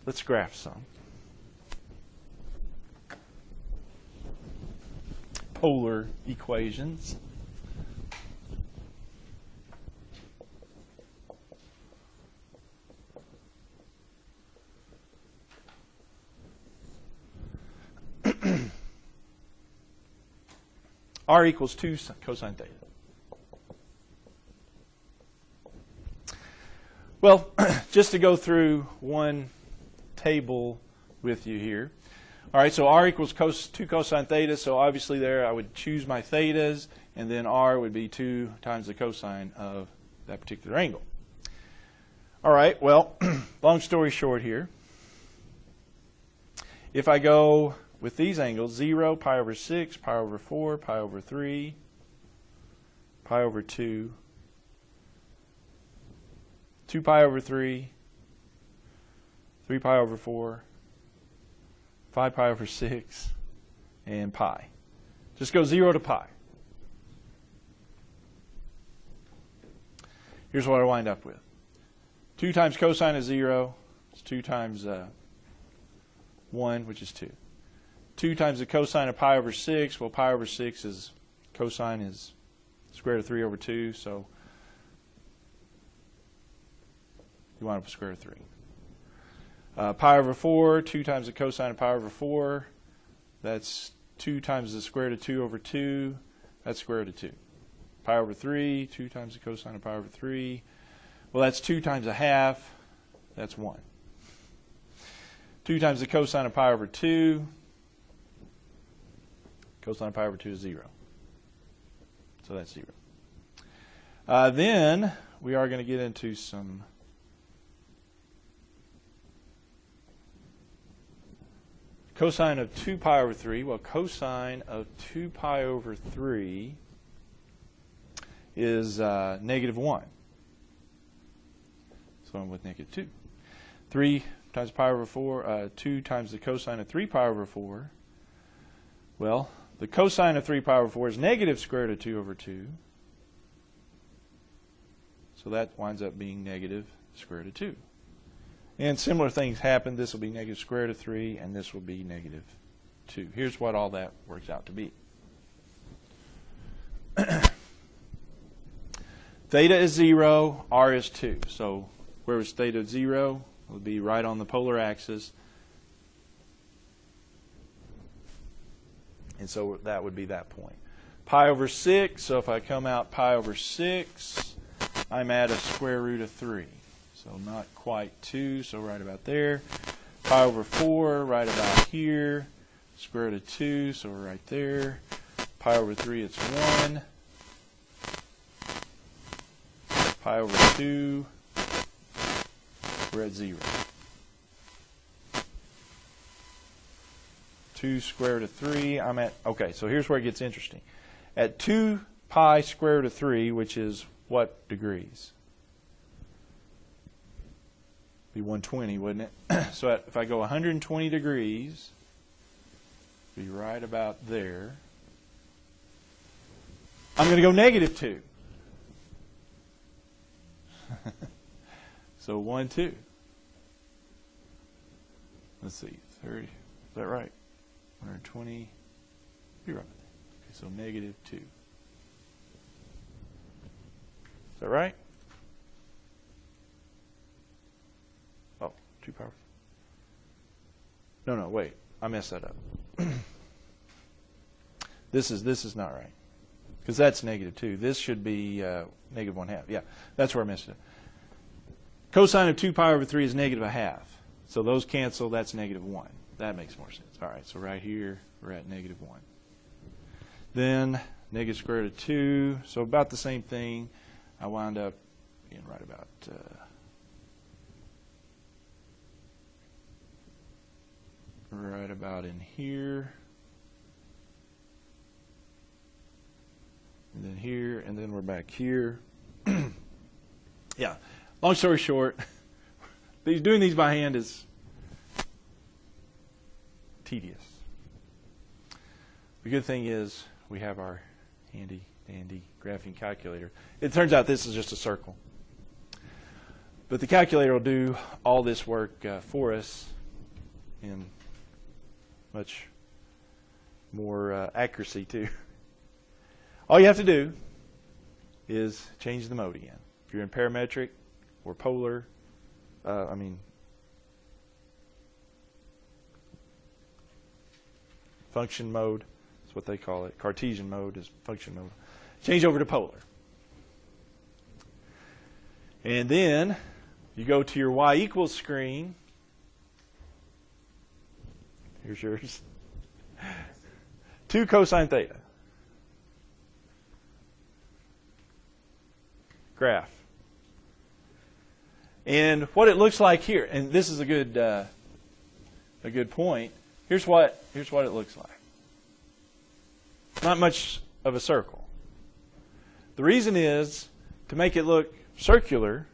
let's graph some. Polar equations. R equals 2 cosine theta. Well, just to go through one table with you here. All right, so R equals 2 cosine theta, so obviously there I would choose my thetas, and then R would be 2 times the cosine of that particular angle. All right, well, long story short here, if I go with these angles, 0, pi over 6, pi over 4, pi over 3, pi over 2, 2 pi over 3, 3 pi over 4, 5 pi over 6, and pi. Just go 0 to pi. Here's what I wind up with. 2 times cosine of 0 is 2 times 1, which is 2. 2 times the cosine of pi over 6, well, pi over 6 is, cosine is square root of 3 over 2, so you wind up with square root of 3. Pi over 4, 2 times the cosine of pi over 4, that's 2 times the square root of 2 over 2, that's square root of 2. Pi over 3, 2 times the cosine of pi over 3, well, that's 2 times a half, that's 1. 2 times the cosine of pi over 2, cosine of pi over 2 is 0. So that's 0. Then we are going to get into some cosine of 2 pi over 3. Well, cosine of 2 pi over 3 is negative 1. So I'm with negative 2. 3 times pi over 4, 2 times the cosine of 3 pi over 4. Well, the cosine of 3 pi over 4 is negative square root of 2 over 2. So that winds up being negative square root of 2. And similar things happen. This will be negative square root of 3, and this will be negative 2. Here's what all that works out to be. Theta is 0, R is 2. So where was theta 0? It would be right on the polar axis. And so that would be that point. Pi over 6, so if I come out pi over 6, I'm at a square root of 3. So not quite 2, so right about there. Pi over 4, right about here. Square root of 2, so we're right there. Pi over 3, it's 1. Pi over 2, we're at 0. 2 square root of 3, I'm at, okay, so here's where it gets interesting. At 2 pi square root of 3, which is what degrees? Be 120, wouldn't it? So if I go 120 degrees, be right about there. I'm going to go negative 2. So 1, 2. Let's see, 30, is that right? 120, you're right. Okay, so negative 2. Is that right? Oh, 2 power. No, wait. I messed that up. This is not right. Because that's negative 2. This should be negative 1/2. Yeah, that's where I messed it up. Cosine of 2 pi over 3 is negative 1/2. So those cancel. That's negative 1. That makes more sense. All right, so right here, we're at negative 1. Then negative square root of 2. So about the same thing. I wound up being right about in here. And then here, and then we're back here. Yeah, long story short, doing these by hand is tedious. The good thing is we have our handy dandy graphing calculator. It turns out this is just a circle. But the calculator will do all this work for us in much more accuracy too. All you have to do is change the mode again. If you're in parametric or polar, function mode, that's what they call it. Cartesian mode is function mode. Change over to polar. And then you go to your y equals screen. Here's yours. 2 cosine theta. Graph. And what it looks like here, and this is a good point. Here's what it looks like. Not much of a circle. The reason is to make it look circular,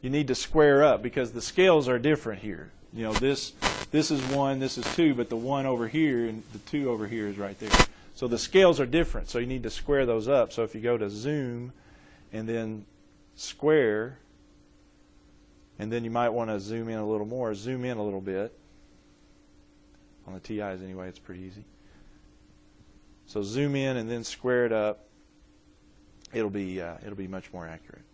you need to square up because the scales are different here. You know, this is 1, this is 2, but the 1 over here and the 2 over here is right there. So the scales are different, so you need to square those up. So if you go to zoom and then square, and then you might want to zoom in a little more, zoom in a little bit. On the TIs anyway, it's pretty easy. So zoom in and then square it up. It'll be much more accurate.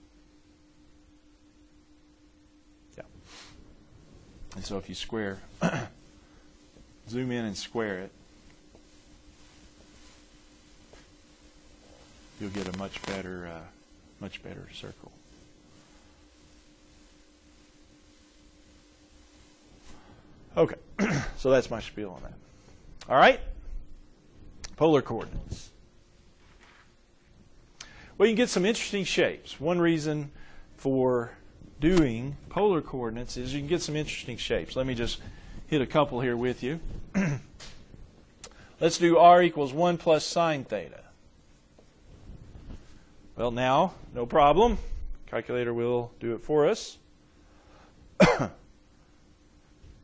Yeah. And so if you square, zoom in and square it, you'll get a much better circle. Okay, so that's my spiel on that. All right, polar coordinates. Well, you can get some interesting shapes. One reason for doing polar coordinates is you can get some interesting shapes. Let me just hit a couple here with you. Let's do r equals 1 plus sine theta. Well, now, no problem. Calculator will do it for us.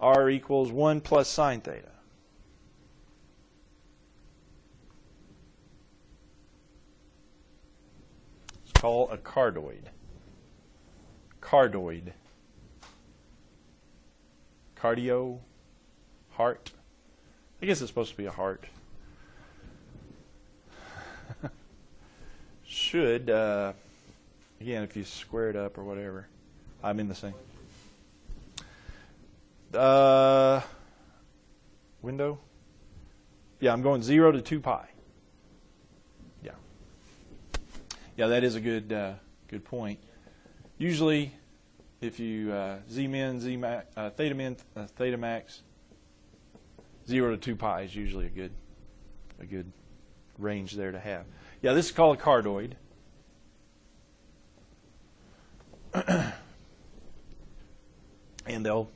R equals 1 plus sine theta. It's called a cardoid. Cardoid. Cardio. Heart. I guess it's supposed to be a heart. Should, again, if you square it up or whatever, I'm in the same. Window? Yeah, I'm going 0 to 2 pi. Yeah. Yeah, that is a good point. Usually, if you z min, theta min, theta max, 0 to 2 pi is usually a good range there to have. Yeah, this is called a cardoid. And they'll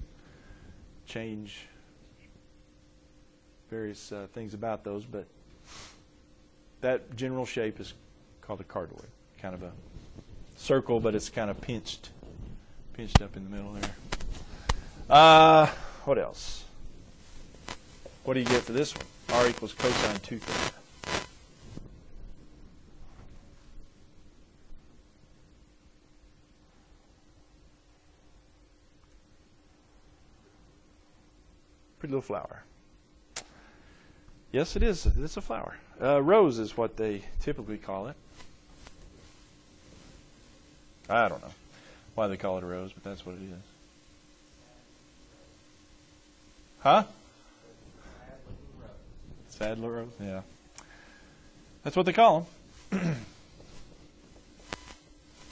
change various things about those, but that general shape is called a cardoid. Kind of a circle, but it's kind of pinched up in the middle there. What else? What do you get for this one? R equals cosine 2 theta. Pretty little flower. Yes, it is. It's a flower. Rose is what they typically call it. I don't know why they call it a rose, but that's what it is. Huh? Sad little rose? Yeah. That's what they call them.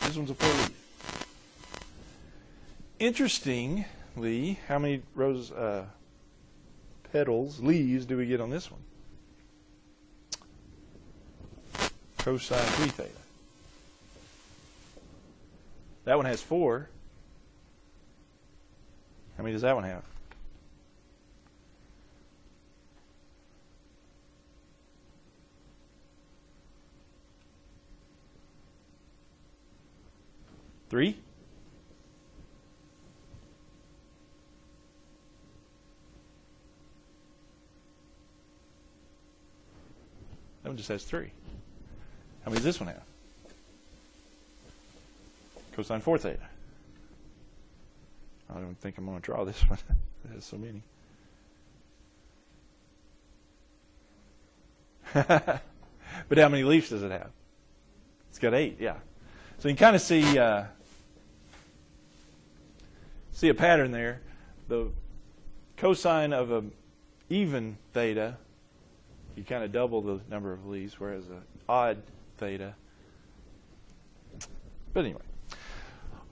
This one's a 4-leaf. Interestingly, how many rose petals, leaves, do we get on this one? Cosine 3 theta. That one has 4. How many does that one have? Three? That one just has 3. How many does this one have? Cosine 4 theta. I don't think I'm going to draw this one. There's so many. But how many leaves does it have? It's got 8, yeah. So you can kind of see a pattern there. The cosine of an even theta, you kind of double the number of leaves, whereas an odd theta. But anyway.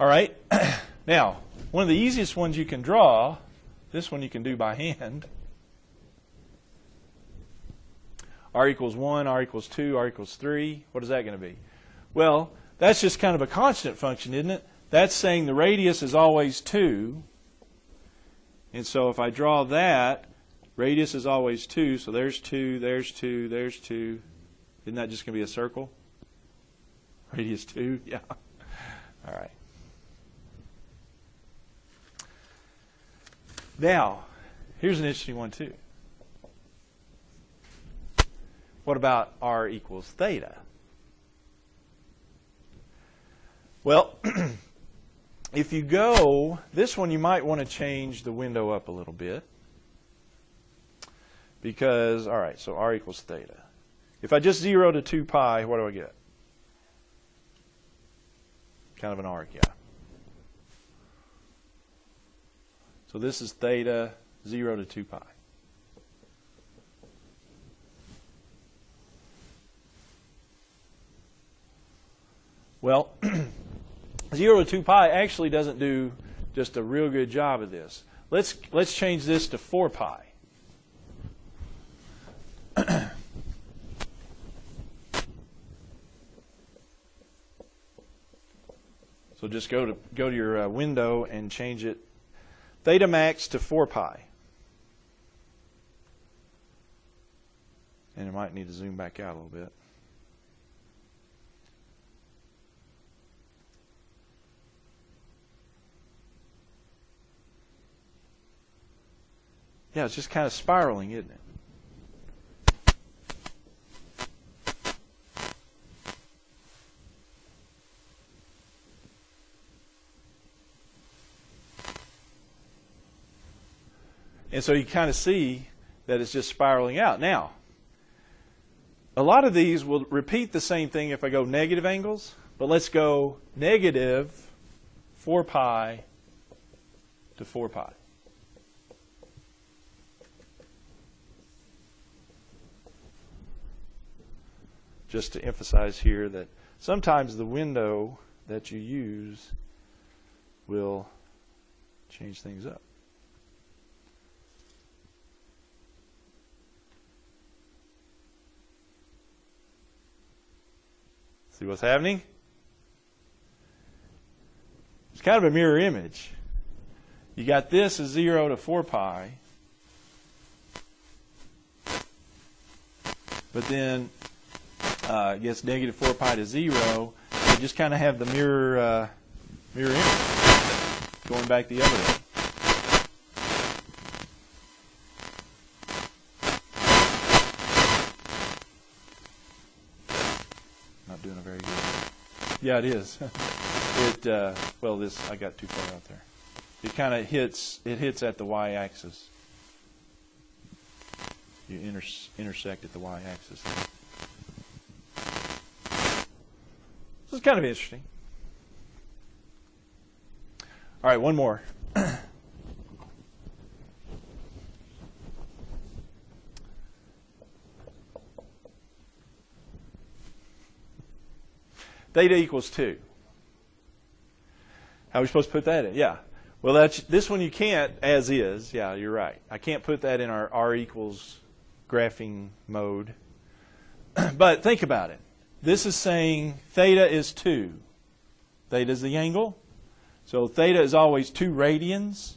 All right. Now, one of the easiest ones you can draw, this one you can do by hand. R equals 1, R equals 2, R equals 3. What is that going to be? Well, that's just kind of a constant function, isn't it? That's saying the radius is always 2. And so if I draw that, radius is always 2. So there's 2, there's 2, there's 2. Isn't that just going to be a circle? Radius 2? Yeah. All right. Now, here's an interesting one too. What about r equals theta? Well, if you go, this one you might want to change the window up a little bit. Because, all right, so r equals theta. If I just 0 to 2 pi, what do I get? Kind of an arc, yeah. So this is theta 0 to 2 pi. Well, 0 to 2 pi actually doesn't do just a real good job of this. Let's change this to 4 pi. So just go to your window and change it theta max to 4 pi. And I might need to zoom back out a little bit. Yeah, it's just kind of spiraling, isn't it? And so you kind of see that it's just spiraling out. Now, a lot of these will repeat the same thing if I go negative angles, but let's go negative 4 pi to 4 pi. Just to emphasize here that sometimes the window that you use will change things up. See what's happening? It's kind of a mirror image. You got this as 0 to 4 pi. But then it gets negative 4 pi to 0. You just kind of have the mirror image going back the other way. Not doing a very good job. Yeah, it is. Well, this I got too far out there. It kind of hits at the y-axis. You intersect at the y-axis. This is kind of interesting. All right, one more. Theta equals 2. How are we supposed to put that in? Yeah. Well, this one you can't as is. Yeah, you're right. I can't put that in our r equals graphing mode. But think about it. This is saying theta is 2. Theta is the angle. So theta is always 2 radians.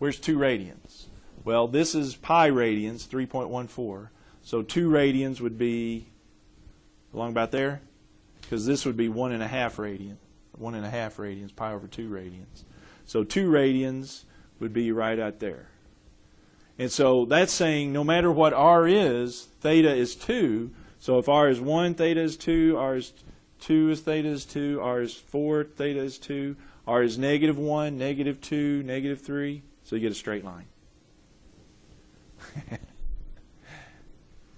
Where's 2 radians? Well, this is pi radians, 3.14. So 2 radians would be along about there, because this would be 1.5 radian. 1.5 radians, pi over 2 radians. So 2 radians would be right out there. And so that's saying no matter what r is, theta is 2. So if r is 1, theta is 2. R is 2 is theta is 2. R is 4, theta is 2. R is -1, -2, -3, so you get a straight line.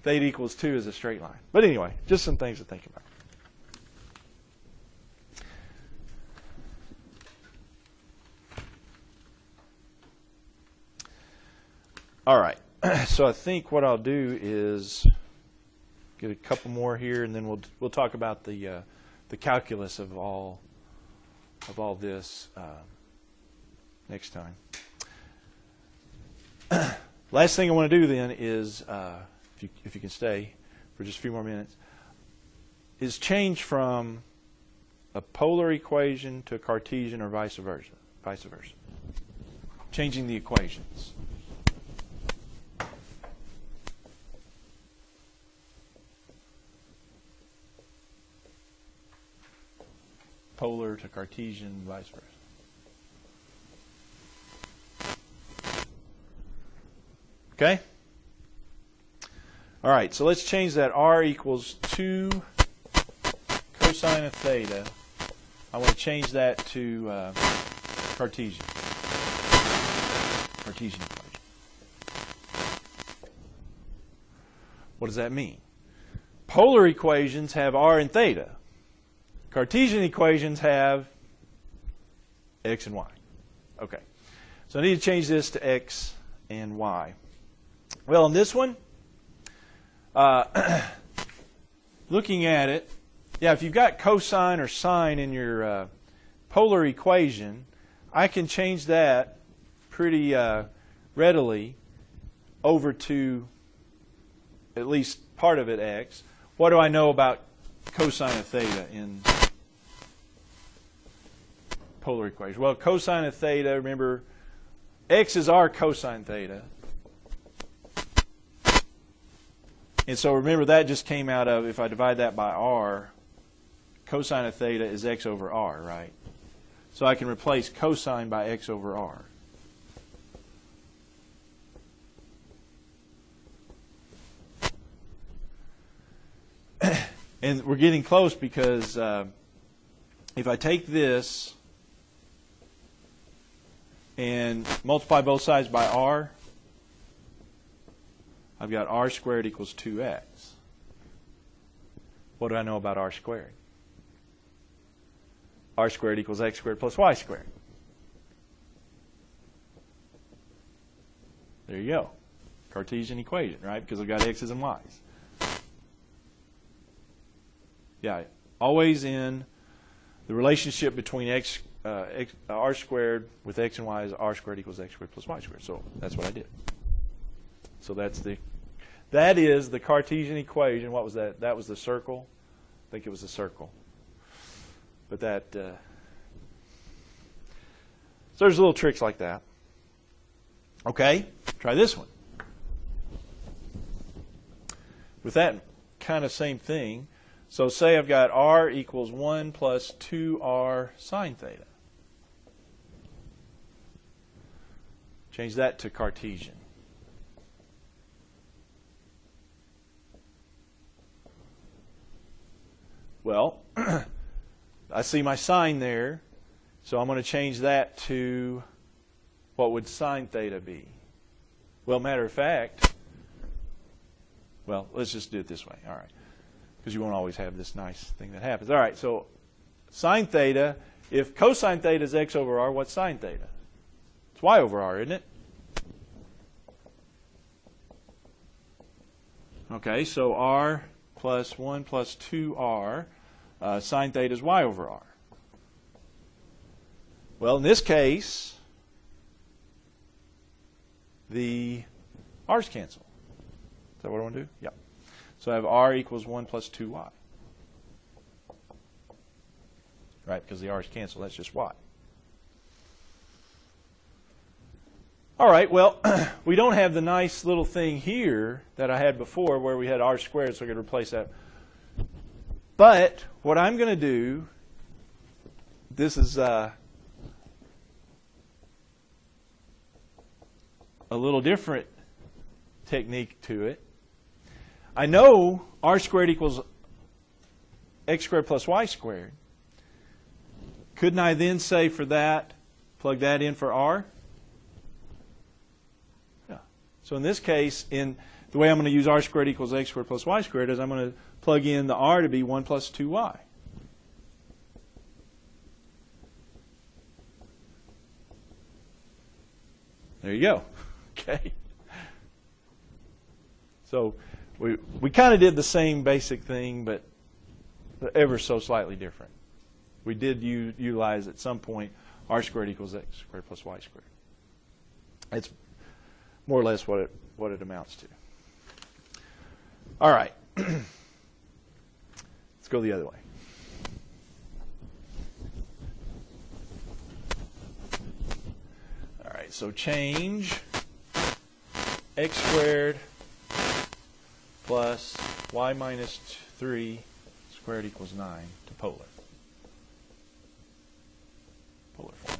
Theta equals 2 is a straight line. But anyway, just some things to think about. All right, so I think what I'll do is get a couple more here, and then we'll talk about the calculus of all this next time. Last thing I want to do then is, if you can stay for just a few more minutes, is change from a polar equation to a Cartesian or vice versa. Changing the equations. Polar to Cartesian, vice versa. Okay? All right, so let's change that R equals 2 cosine of theta. I want to change that to Cartesian. Cartesian equation. What does that mean? Polar equations have R and theta. Cartesian equations have x and y. Okay, so I need to change this to x and y. Well, in this one, looking at it, yeah, if you've got cosine or sine in your polar equation, I can change that pretty readily over to at least part of it x. What do I know about cosine of theta in polar equation? Well, cosine of theta, remember, x is r cosine theta. And so remember, that just came out of, if I divide that by r, cosine of theta is x over r, right? So I can replace cosine by x over r. And we're getting close because if I take this and multiply both sides by r, I've got r squared equals 2x. What do I know about r squared? R squared equals x squared plus y squared. There you go. Cartesian equation, right? Because I've got x's and y's. Yeah, always in the relationship between r squared with x and y is r squared equals x squared plus y squared. So that's what I did. So that is the Cartesian equation. What was that? That was the circle. I think it was the circle. But that, so there's little tricks like that. Okay, try this one. With that kind of same thing, so say I've got r equals 1 plus 2r sine theta. Change that to Cartesian. Well, I see my sine there, so I'm going to change that to, what would sine theta be? Well, matter of fact, well, let's just do it this way. All right. Because you won't always have this nice thing that happens. All right, so sine theta, if cosine theta is x over r, what's sine theta? It's y over r, isn't it? Okay, so r plus 1 plus 2r, sine theta is y over r. Well, in this case, the r's cancel. Is that what I want to do? Yeah. So I have r equals 1 plus 2y. Right, because the r's cancel, that's just y. All right, well, we don't have the nice little thing here that I had before where we had r squared, so I could replace that. But what I'm going to do, this is a little different technique to it. I know r squared equals x squared plus y squared. couldn't I then say for that, plug that in for r? Yeah. So in this case, in the way I'm going to use r squared equals x squared plus y squared is I'm going to plug in the r to be 1 plus 2y. There you go. Okay. So we kind of did the same basic thing, but ever so slightly different. We did utilize at some point r squared equals x squared plus y squared. It's more or less what it amounts to. All right. Let's go the other way. All right, so change x squared plus y minus 3 squared equals 9 to polar. Polar form.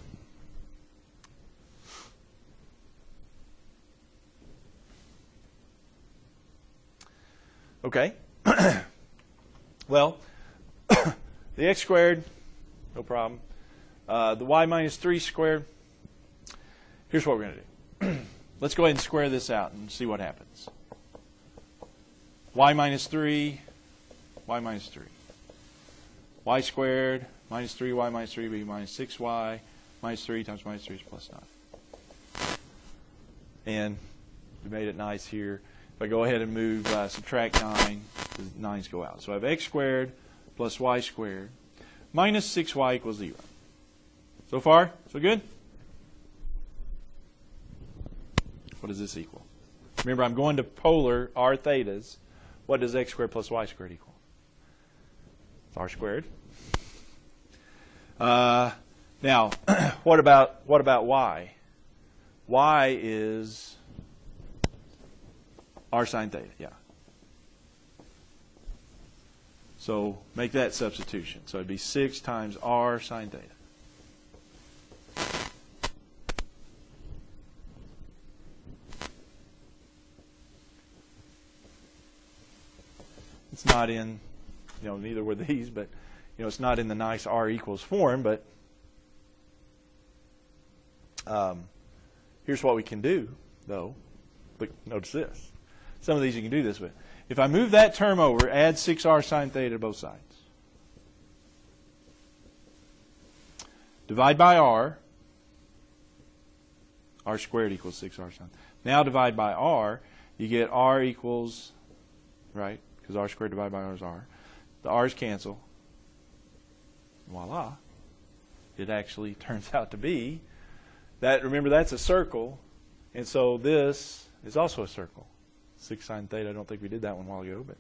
Okay. Well, the x squared, no problem. The y minus 3 squared, here's what we're going to do. Let's go ahead and square this out and see what happens. Y minus 3, y minus 3. Y squared minus 3y minus 3 will be minus 6y. Minus 3 times minus 3 is plus 9. And we made it nice here. If I go ahead and move, subtract 9, the 9's go out. So I have x squared plus y squared minus 6y equals 0. So far, so good? What does this equal? Remember, I'm going to polar r thetas. What does x squared plus y squared equal? It's r squared. Now, what about y? Y is r sine theta, yeah. So make that substitution. So it'd be 6 times r sine theta. It's not in, neither were these, but, it's not in the nice r equals form, but here's what we can do, though. Look, notice this. Some of these you can do this with. If I move that term over, add 6r sine theta to both sides. Divide by r. R squared equals 6r sine. Now divide by r. You get r equals, right? Because r squared divided by r is r. The r's cancel. Voila. It actually turns out to be that, remember, that's a circle. And so this is also a circle. 6 sine theta. I don't think we did that one a while ago, but